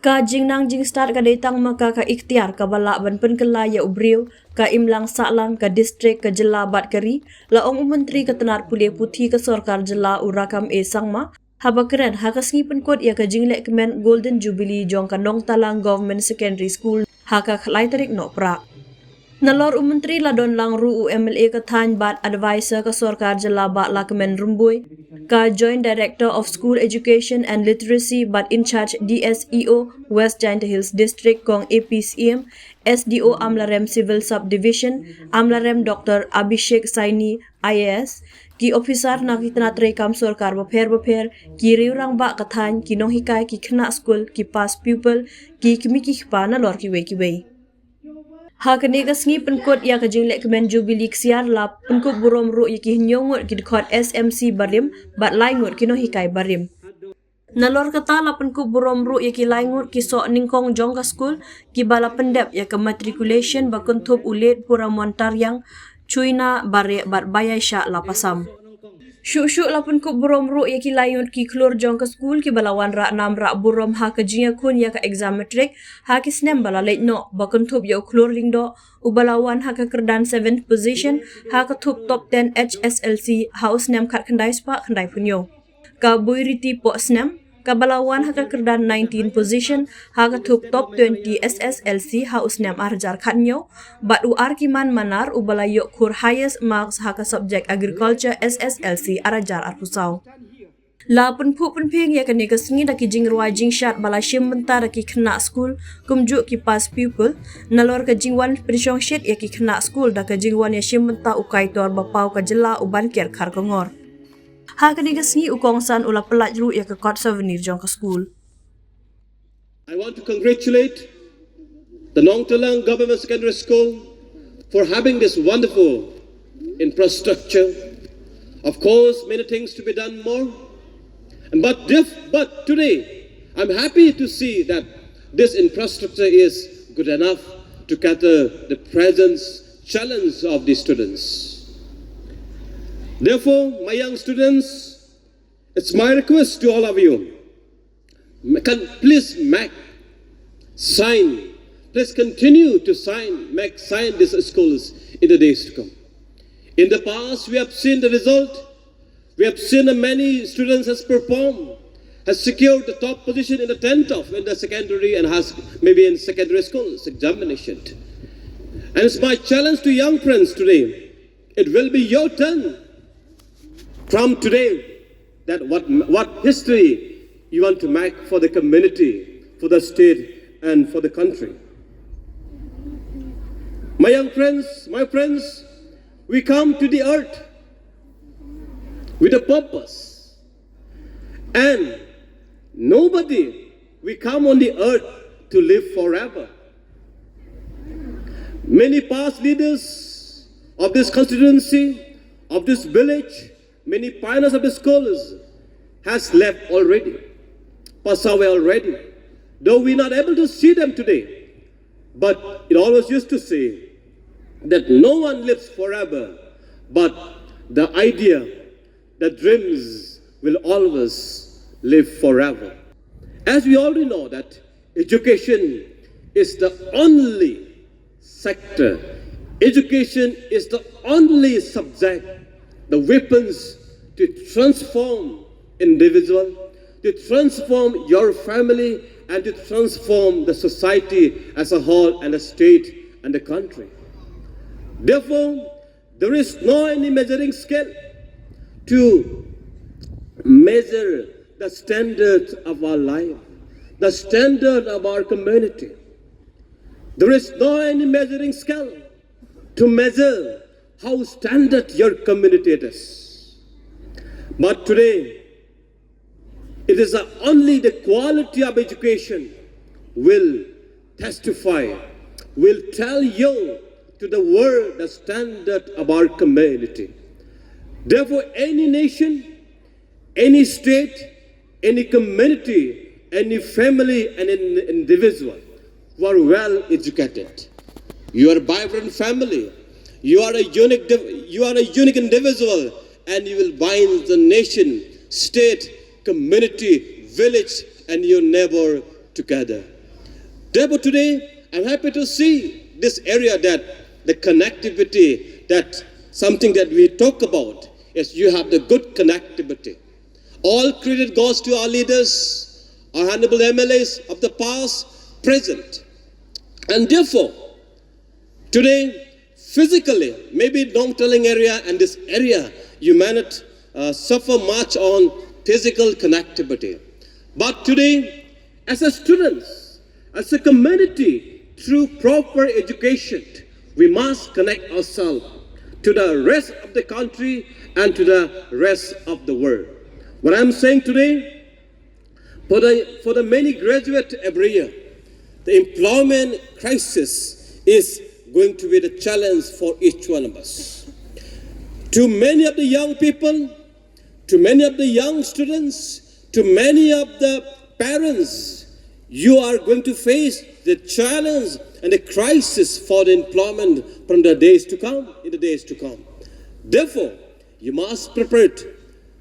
Ka jing nang jing start ka datang maka ka ikhtiar ka bala ban penkelaya ubriu ka imlang saklang ka distrik ka jela bat kari la ong Myntri Ketenar Pule Puthi ka sorkar jela urakam sangma haba keren ha ka sngi penkot ya ka jinglek kemen Golden Jubilee jong ka Nongtalang Govt Secondary School ha ka khlai tarik no pra Nalor Myntri la don lang ru MLA ka than bat advisor ka sorkar jela bat la kemen rumbui ka Joint Director of School Education and Literacy but in charge DSEO West Giant Hills District kong APCM SDO Amlarem Civil Subdivision Amlarem Dr. Abhishek Saini IAS ki officer na kitna trekam sorkar bapher ki riurang ba kathan ki nong hikai ki khna school ki pass pupil ki kimi ki khpa na lor ki wei ha kane ka sngi penkot ya ka jinglek kemen Jubilee ksiar la penkot burom ru ya ki nyongot ki khot SMC barim bat laingot ki no hikai barim nalor kata la penkot burom ru ya ki laingot ki sok ningkong jong ka school ki bala pendep ya ka matriculation bakun thop ulet pura montar yang cuina bare bat bayai sya la pasam Syuk-syuk la penkot burom ru ya ki laingot ki klur jong ka school ki balawan rak nam rak burom ha ka jinga kun ya ka exam matric ha ki snem bala late no bakun thop ya klur lingdo ubalawan ha ka kerdan 7th position ha ka thop top 10 HSLC house nem khat khandai spa khandai punyo ka buiriti po snem ka balawan ha ka kerdan 19 position ha ka thop top 20 SSLC house nem arjar khatnyo bat uar ki man manar ubalayo khur highest marks ha ka subject agriculture SSLC arajar arpusau la penphu penpheng ya kane ka sngi da ki jing ruai jing shat bala shim bentar ki khna school kumju ki pass pupil nalor ka jingwan prishong shet ya ki khna school da ka jingwan ya shim benta ukai tor bapau ka jela uban ker khar ka ngor ha kane ka sngi ukong san ula pelaj ru ya ka kot souvenir jong ka school I want to congratulate the Nongtalang Govt Secondary School for having this wonderful infrastructure. Of course, many things to be done more. But today, I'm happy to see that this infrastructure is good enough to cater the present challenge of the students. Therefore, my young students, it's my request to all of you, please continue to sign these schools in the days to come. In the past, we have seen the result. We have seen many students has secured the top position in the 10th in the secondary and has maybe in secondary schools examination. And it's my challenge to young friends today. It will be your turn from today that what history you want to make for the community, for the state, and for the country. My young friends, we come to the earth with a purpose. And we come on the earth to live forever. Many past leaders of this constituency, of this village, many pioneers of the schools has left already, passed away already. Though we're not able to see them today, but it always used to say that no one lives forever, but the idea, the dreams will always live forever. As we already know that education is the only sector, education is the only subject, the weapons to transform individual, to transform your family, and to transform the society as a whole and the state and the country. Therefore, there is no any measuring scale to measure the standard of our life, the standard of our community. There is no any measuring scale to measure how standard your community is. But today, it is only the quality of education will testify, will tell you to the world the standard of our community. Therefore, any nation, any state, any community, any family, and an individual who are well educated, you are a vibrant family, you are a unique individual, and you will bind the nation, state, community, village, and your neighbor together. Therefore today, I'm happy to see this area that the connectivity, that something that we talk about is you have the good connectivity. All credit goes to our leaders, our honorable MLAs of the past, present. And therefore, today, physically, maybe Nongtalang area and this area, humanity suffer much on physical connectivity. But today, as a students, as a community, through proper education, we must connect ourselves to the rest of the country and to the rest of the world. What I'm saying today, for the many graduates every year, the employment crisis is going to be the challenge for each one of us. To many of the young people, to many of the young students, to many of the parents, you are going to face the challenge and the crisis for the employment from the days to come, in the days to come. Therefore, you must prepare it.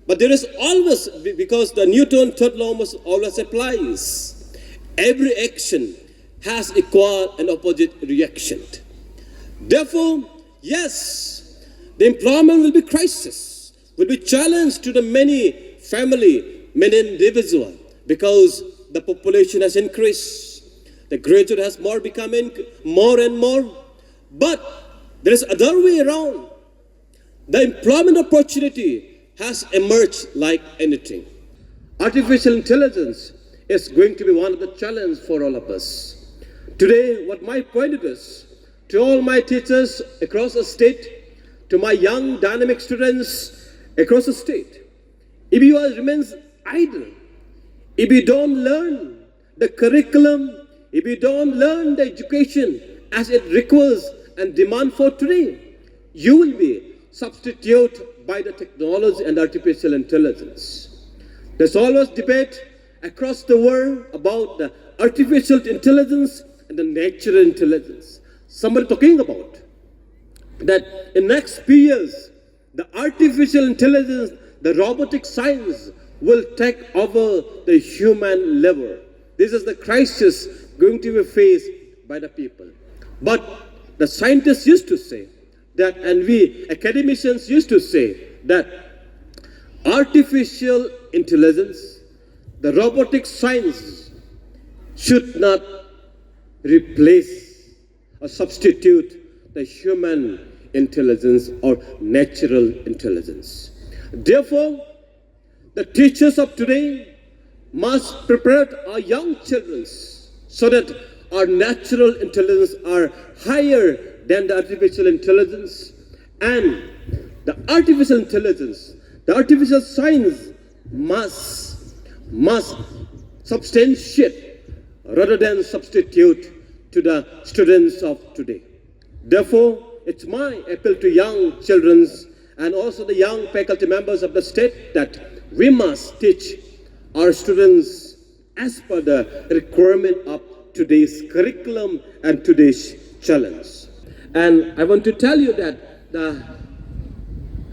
But there is always, because the Newton third law must always applies, every action has equal and opposite reaction. Therefore, yes, the employment will be crisis, will be challenge to the many family, many individual, because the population has increased. The graduate has becoming more and more. But there is other way around. The employment opportunity has emerged like anything. Artificial intelligence is going to be one of the challenges for all of us. Today, what my point is, to all my teachers across the state, to my young dynamic students across the state, if you remain idle, if you don't learn the curriculum, if you don't learn the education as it requires and demand for today, you will be substituted by the technology and artificial intelligence. There's always debate across the world about the artificial intelligence and the natural intelligence. Somebody talking about that in next few years, the artificial intelligence, the robotic science will take over the human level. This is the crisis going to be faced by the people. But the scientists used to say that, and we academicians used to say that artificial intelligence, the robotic science should not replace or substitute the human intelligence or natural intelligence. Therefore, the teachers of today must prepare our young children so that our natural intelligence are higher than the artificial intelligence, and the artificial intelligence, the artificial science must substantiate rather than substitute to the students of today. Therefore, it's my appeal to young children and also the young faculty members of the state that we must teach our students as per the requirement of today's curriculum and today's challenge. And I want to tell you that the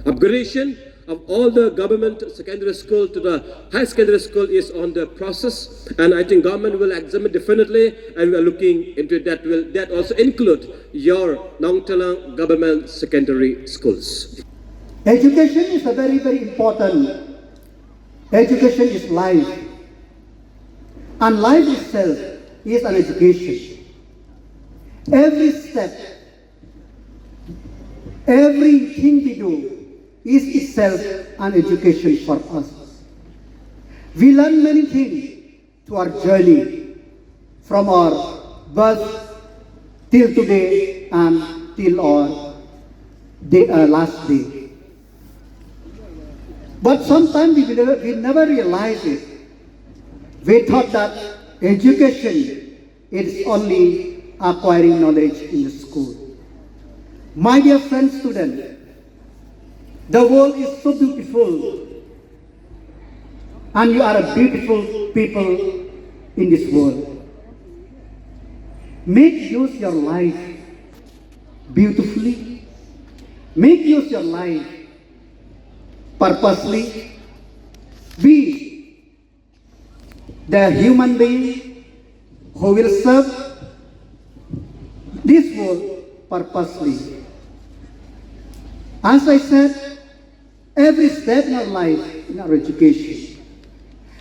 upgradation of all the government secondary school to the high secondary school is on the process, and I think government will examine definitely, and we are looking into that. Will that also include your Nongtalang government secondary schools? Education is a very, very important. Education is life, and life itself is an education. Every step, everything we do is itself an education for us. We learn many things to our journey from our birth till today and till our last day. But sometimes we never realize it. We thought that education is only acquiring knowledge in the school. My dear friends, students, the world is so beautiful, and you are a beautiful people in this world. Make use your life beautifully. Make use your life purposely. Be the human being who will serve purposely. As I said, every step in our life, in our education.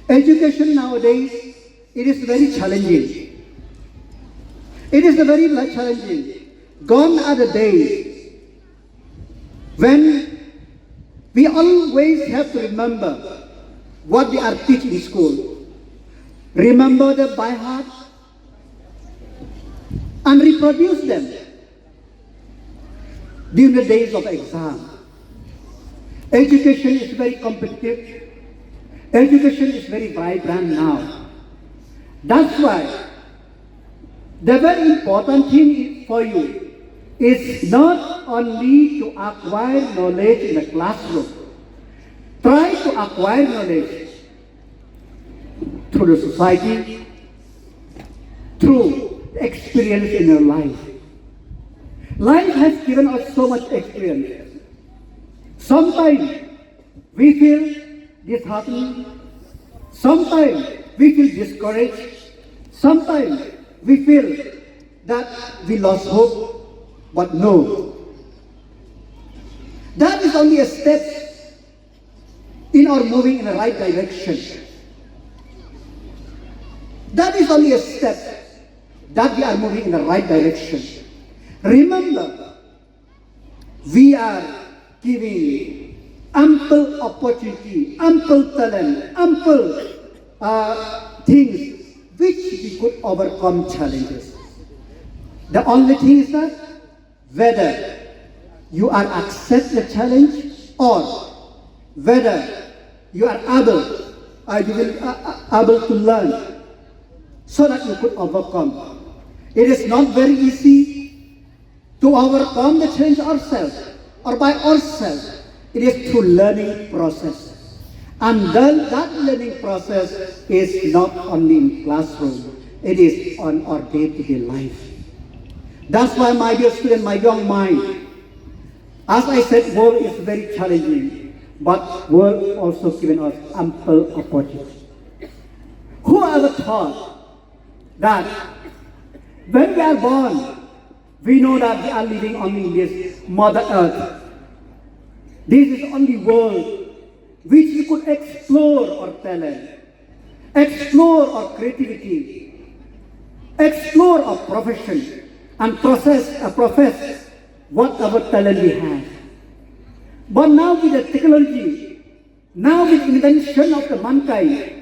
Education nowadays, it is very challenging. It is very challenging. Gone are the days when we always have to remember what we are teaching in school. Remember them by heart and reproduce them during the days of exam. Education is very competitive. Education is very vibrant now. That's why the very important thing for you is not only to acquire knowledge in the classroom. Try to acquire knowledge through the society, through experience in your life. Life has given us so much experience. Sometimes we feel disheartened. Sometimes we feel discouraged. Sometimes we feel that we lost hope. But no, that is only a step in our moving in the right direction. That is only a step that we are moving in the right direction. Remember, we are giving ample opportunity, ample talent, ample things which we could overcome challenges. The only thing is that whether you are accept the challenge or whether you are able to learn so that you could overcome. It is not very easy to overcome the challenge ourselves or by ourselves. It is through learning process. And then that learning process is not only in classroom, it is on our day-to-day life. That's why, my dear student, my young mind, as I said, world is very challenging, but world also given us ample opportunity. Whoever thought that when we are born, we know that we are living only in this Mother Earth. This is the only world which we could explore our talent, explore our creativity, explore our profession, and profess whatever talent we have. But now with the technology, now with the invention of the mankind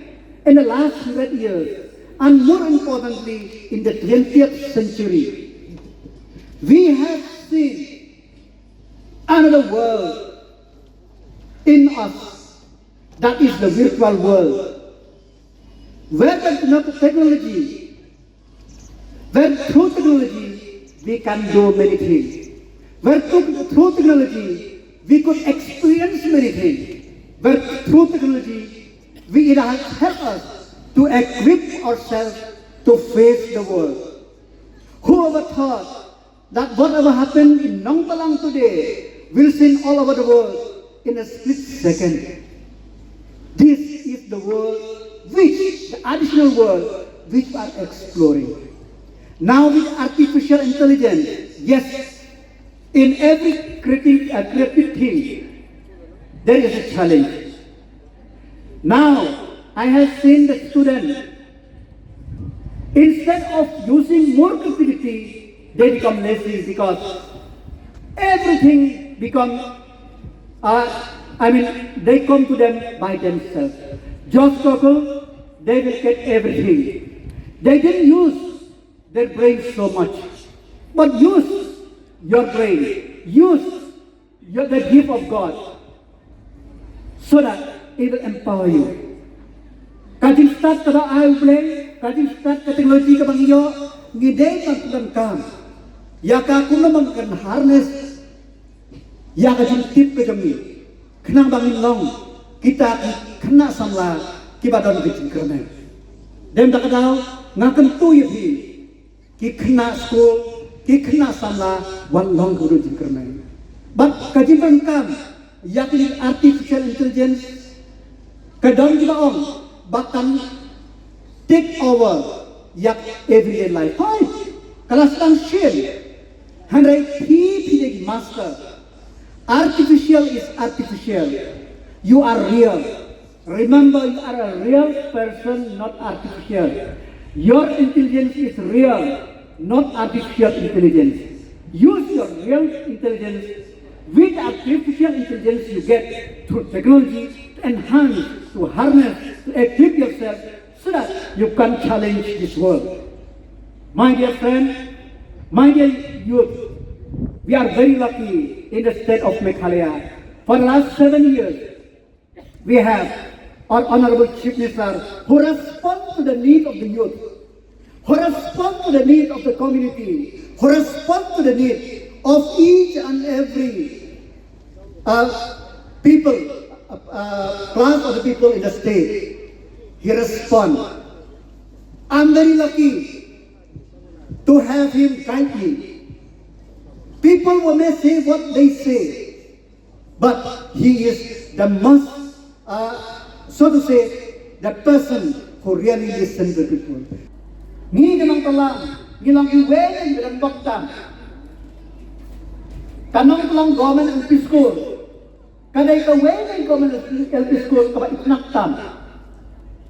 in the last 100 years, and more importantly in the 20th century, we have seen another world in us, that is the virtual world, where the technology, where through technology we can do many things, where through technology we could experience many things, where through technology it has helped us to equip ourselves to face the world. Whoever thought that whatever happened in Nongtalang today will seen all over the world in a split second. This is the world which, the additional world which we are exploring. Now with artificial intelligence, yes, in every creative thing, there is a challenge. Now, I have seen the student, instead of using more creativity, they become lazy because everything they come to them by themselves. Just Google, they will get everything. They didn't use their brain so much, but use your brain, use the gift of God, so that it will empower you. Kajing start kada ayaw play, kajing start ka teknologi ka bang iyo, ngidey magkakam. Iaka kung naman kan harness, iaka jing tip ka jami, kenang bangin long, kita kena samla, kibadon kicing kerana. Dem tak kadaw, ngakan tuyip hi, ki kena school, ki kena samla, wan long guru jing kerana. But kajing bangkam, iaka artificial intelligence, kadang juga om, bahkan take over yak everyday life. Hai, kalau sedang share, Handai P master. Artificial is artificial. You are real. Remember, you are a real person, not artificial. Your intelligence is real, not artificial intelligence. Use your real intelligence with artificial intelligence you get through technology to enhance, to harness, to equip yourself so that you can challenge this world. My dear friend, my dear youth, we are very lucky in the state of Meghalaya. For the last 7 years, we have our Honorable Chief Minister who responds to the need of the youth, who responds to the need of the community, who responds to the need of each and every people, class of the people in the state. He responds. I'm very lucky to have him guide me. People may say what they say, but he is the most, so to say, the person who really listens to people. Ni Nongtalang, nilang iweleng dan baktan. Nongtalang Govt LP School, kadai kaweleng Govt LP School kaba itnaktam,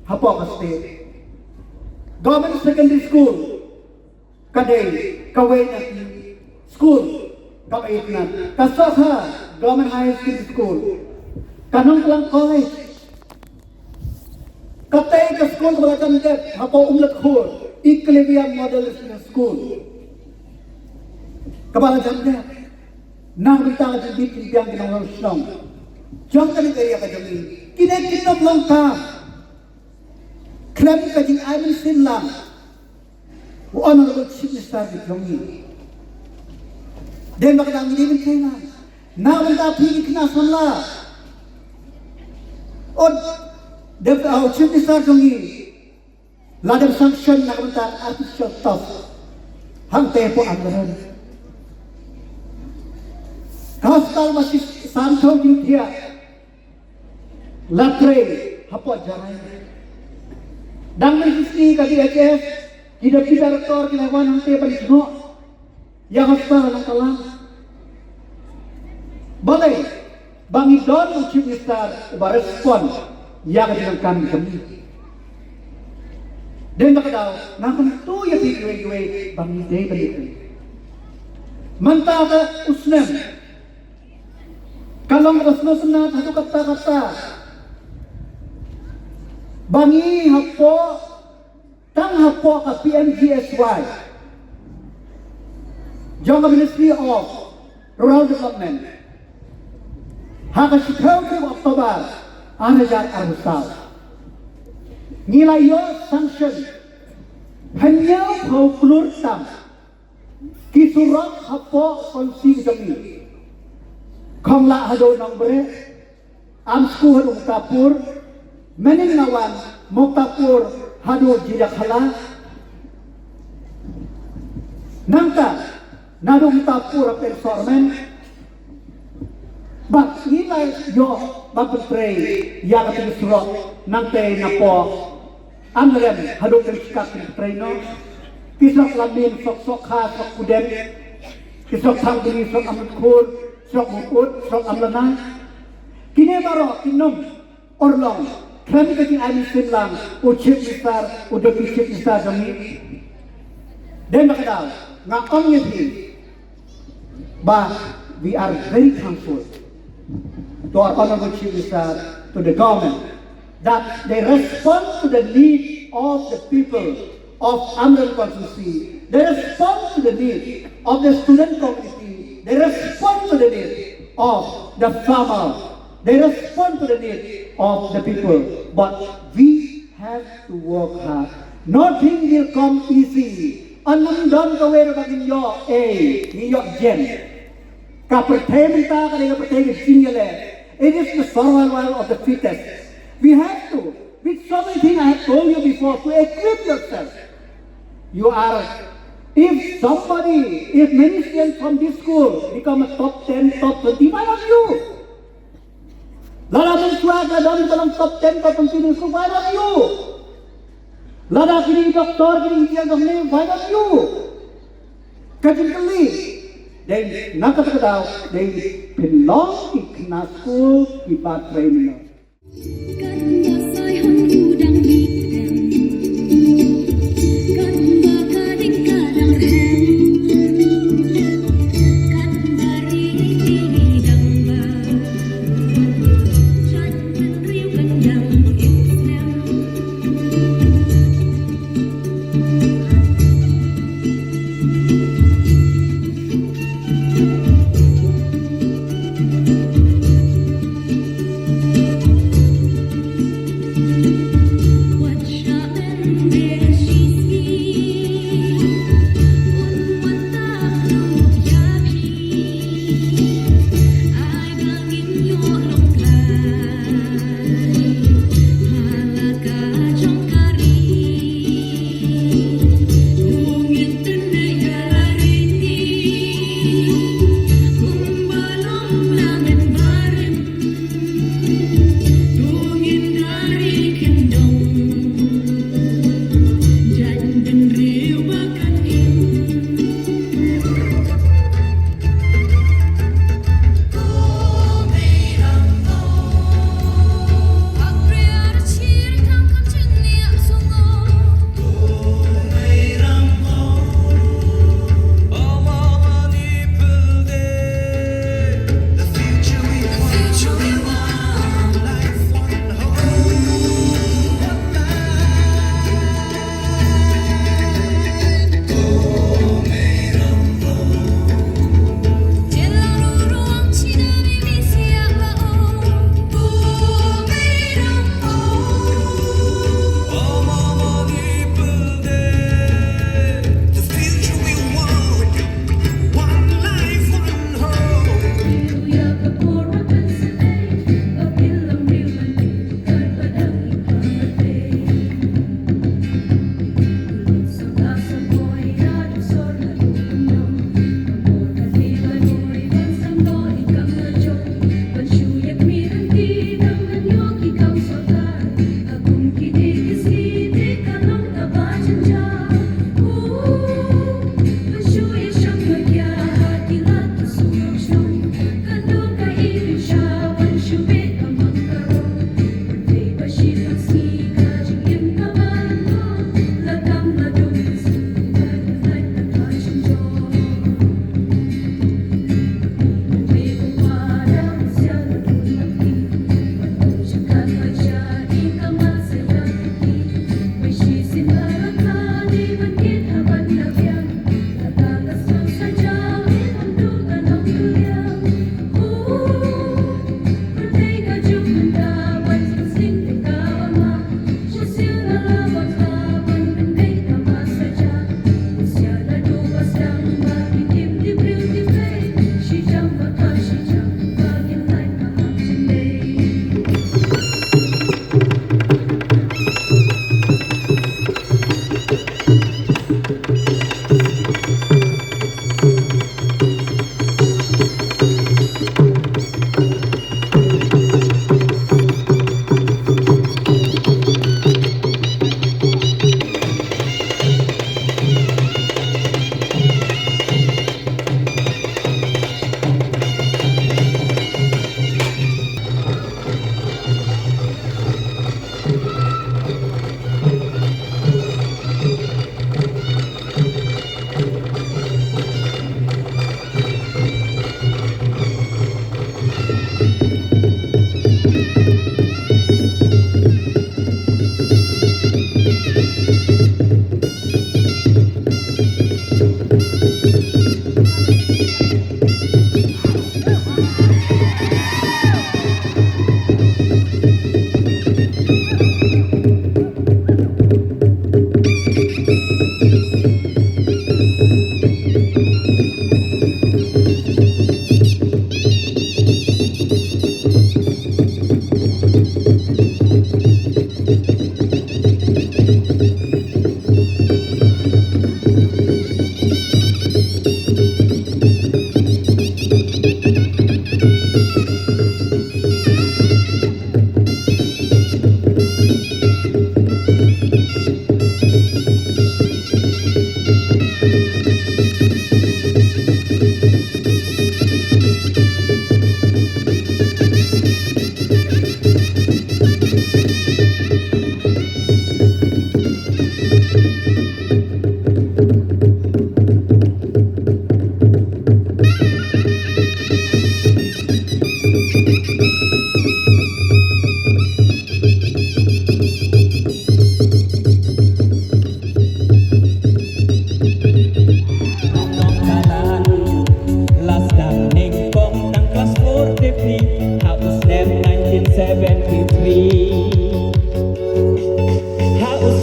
hapo ka state. Govt Secondary School, kadai kaweleng school kaba itnan. Kasokha Govt High School, Nongtalang College, katay ka school kaba kandet hapo umlat khur. Equilibrium Model School. Kabala janda, nang kita jadi tiang ginang long. Jangan kali kaya kajami. Kini kita belum kah. Kenapa kajing Iman Syllad? Honorable Chief Minister ditongi. Dan bakal ini bencana. Namun tapi kena salah. Oh, Deputy Chief Minister ditongi. Ladang sanction na kamantaan artificial tough hang tempo ang ganon. Kastal masih santo dia latre hapot jaray. Dang mesti kadi HF kita rektor kilawan ang te palisno yang hasta ng talang. Balay bangi don Chief Minister ba respond yang dengan kami. Dan makadaw, nakanto ya bigway bangi day. Mantaka usnem. Kalong rasnos na hatu kata. Bangi hapo, tang hapo ka PMGSY. Jonga Ministry of Rural Development. Haka si February October, anajar arusal. Nilai yo sanction hanya kau keluar tam kisurat hapo konsi jami kongla hado nombre amsku hado mutapur mening nawan mutapur hado jirakhala nangka nado mutapur performan bak nilai yo bapetre yang kisurat nangte napo Amrem hadok dari sikap trainer, kisok lamin sok khas sok kudem, kisok sangguni sok amut kur, sok mukut, sok amlana. Kini baru kinom orlong, kami kaji Iman Syllad, Chief Minister, Deputy Chief Minister kami. Dan makadaw, ngakong yun, but we are very thankful to our Honorable Chief Minister, to the government, that they respond to the need of the people of Amrem constituency. They respond to the need of the student community. They respond to the need of the farmer. They respond to the need of the people. But we have to work hard. Nothing will come easy. Anam don kawero bagin yo niyo jen. Kapertay ta kanila pertay single. It is the survival of the fittest. We have to, with so many things I have told you before, to equip yourself. You are, if many students from this school become a top 10, top 20, why not you? Lada mensuaga dari dalam top 10, top 20 in school, why not you? Lada kini doktor, kini engineer, why not you? Kajin kali, They nakatadaw, they belong to kina school, kibat training.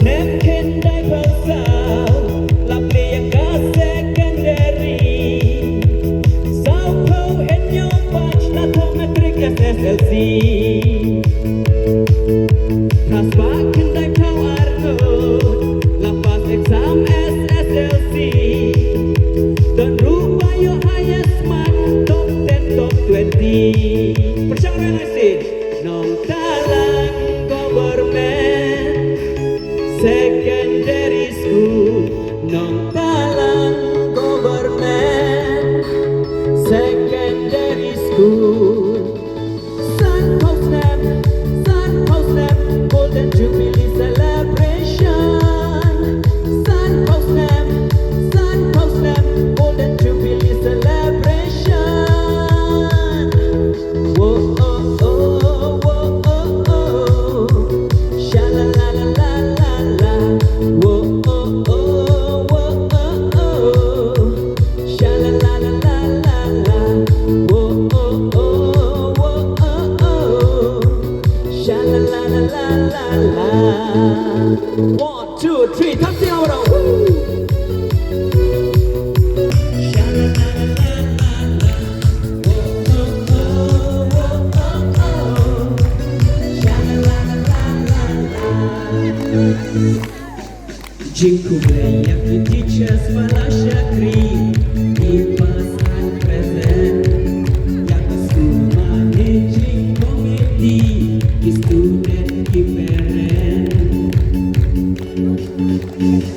Nepkindai pasal Lapli yang ka secondary Sao kau enyo punch Na thong matric SSLC Kaspa kendai kau arnut Lapas exam SSLC Dan rupa your highest mark Top 10, top 20 Percaya nasi Nongtalang Government Secondary School Nongtalang Government Secondary School Sun Snap Golden Jubilee Celebration Sun Snap Golden Jubilee Celebration Whoa oh oh whoa oh oh Sha-la-la-la-la-la-la Whoa oh oh whoa oh oh Sha-la-la-la-la-la-la Whoa oh oh whoa oh oh Sha-la-la-la-la-la-la 1, 2, 3 ทับเดียวเรา Jinku banyak the teachers malah syakri di pasan present yang ke school managing committee di student di parent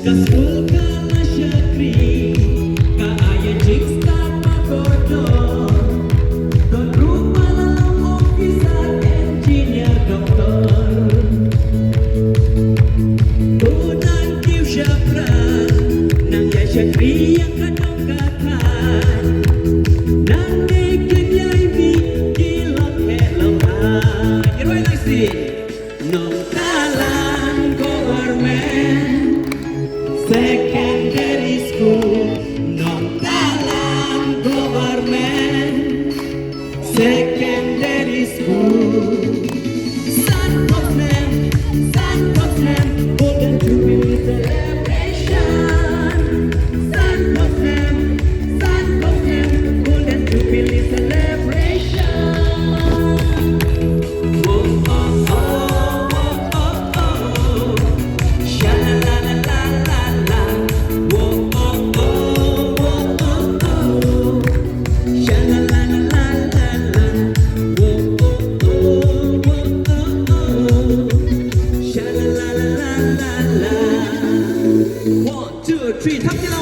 ke school kalah syakri ke ayah jik start makodor dan rumah lalang officer engineer doktor Syakri yang kadang katan Nang dikin yaibi Gilong helongan Irway nasi Nongtalang Government Secondary School Nongtalang Government Secondary School Sun Snap Golden Jubilee Celebration One, two, three, ทำที่เรา